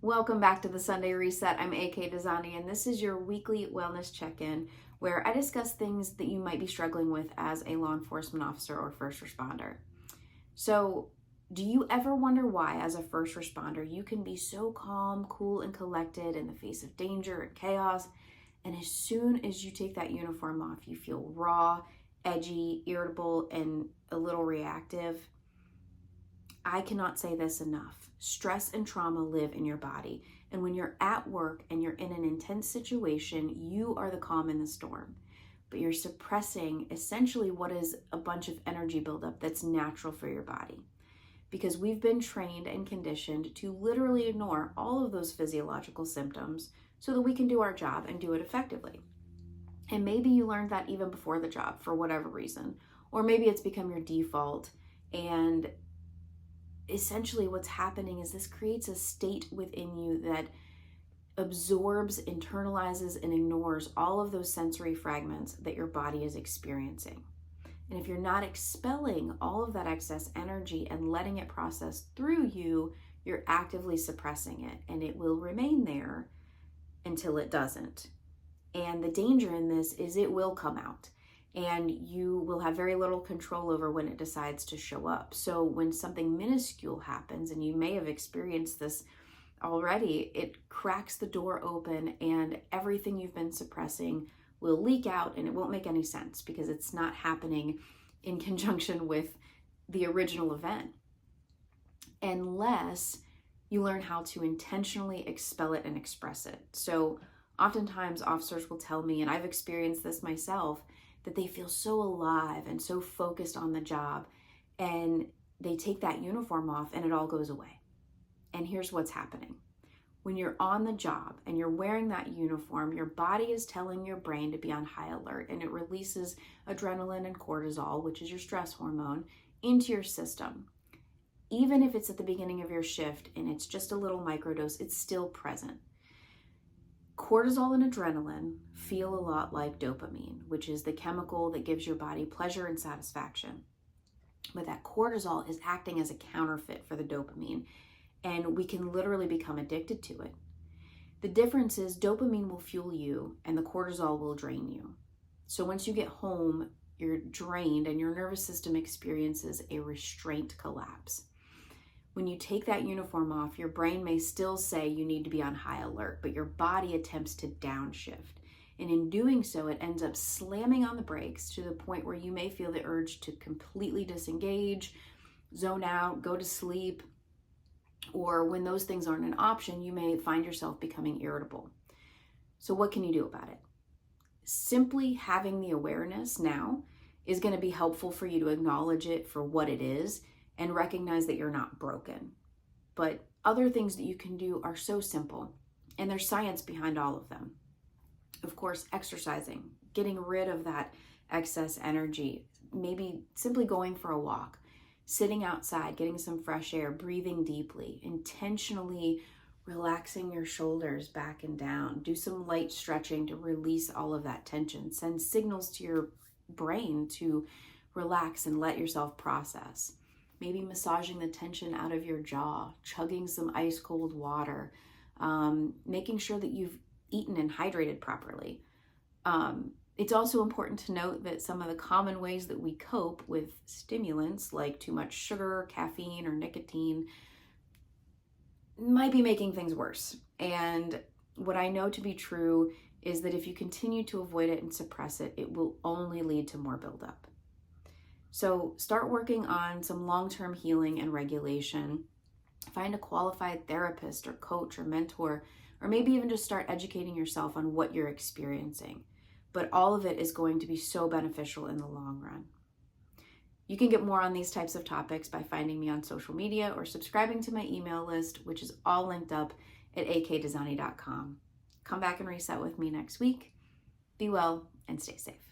Welcome back to the Sunday Reset. I'm AK Dozanti, and this is your weekly wellness check-in where I discuss things that you might be struggling with as a law enforcement officer or first responder. So, do you ever wonder why, as a first responder, you can be so calm, cool, and collected in the face of danger and chaos, and as soon as you take that uniform off, you feel raw, edgy, irritable, and a little reactive? I cannot say this enough. Stress and trauma live in your body. And when you're at work and you're in an intense situation, you are the calm in the storm. But you're suppressing essentially what is a bunch of energy buildup that's natural for your body. Because we've been trained and conditioned to literally ignore all of those physiological symptoms so that we can do our job and do it effectively. And maybe you learned that even before the job for whatever reason. Or maybe it's become your default, and essentially what's happening is this creates a state within you that absorbs, internalizes, and ignores all of those sensory fragments that your body is experiencing. And if you're not expelling all of that excess energy and letting it process through you, you're actively suppressing it, and it will remain there until it doesn't. And the danger in this is it will come out, and you will have very little control over when it decides to show up. So when something minuscule happens, and you may have experienced this already, it cracks the door open and everything you've been suppressing will leak out, and it won't make any sense because it's not happening in conjunction with the original event, unless you learn how to intentionally expel it and express it. So oftentimes officers will tell me, and I've experienced this myself, that they feel so alive and so focused on the job, and they take that uniform off and it all goes away. And here's what's happening. When you're on the job and you're wearing that uniform, your body is telling your brain to be on high alert, and it releases adrenaline and cortisol, which is your stress hormone, into your system. Even if it's at the beginning of your shift and it's just a little microdose, it's still present. Cortisol and adrenaline feel a lot like dopamine, which is the chemical that gives your body pleasure and satisfaction. But that cortisol is acting as a counterfeit for the dopamine, and we can literally become addicted to it. The difference is dopamine will fuel you and the cortisol will drain you. So once you get home, you're drained and your nervous system experiences a restraint collapse. When you take that uniform off, your brain may still say you need to be on high alert, but your body attempts to downshift. And in doing so, it ends up slamming on the brakes to the point where you may feel the urge to completely disengage, zone out, go to sleep, or when those things aren't an option, you may find yourself becoming irritable. So what can you do about it? Simply having the awareness now is going to be helpful for you to acknowledge it for what it is and recognize that you're not broken. But other things that you can do are so simple, and there's science behind all of them. Of course, exercising, getting rid of that excess energy, maybe simply going for a walk, sitting outside, getting some fresh air, breathing deeply, intentionally relaxing your shoulders back and down. Do some light stretching to release all of that tension. Send signals to your brain to relax and let yourself process. Maybe massaging the tension out of your jaw, chugging some ice cold water, making sure that you've eaten and hydrated properly. It's also important to note that some of the common ways that we cope with stimulants like too much sugar, caffeine, or nicotine might be making things worse. And what I know to be true is that if you continue to avoid it and suppress it, it will only lead to more buildup. So start working on some long-term healing and regulation. Find a qualified therapist or coach or mentor, or maybe even just start educating yourself on what you're experiencing. But all of it is going to be so beneficial in the long run. You can get more on these types of topics by finding me on social media or subscribing to my email list, which is all linked up at akdozanti.com. Come back and reset with me next week. Be well and stay safe.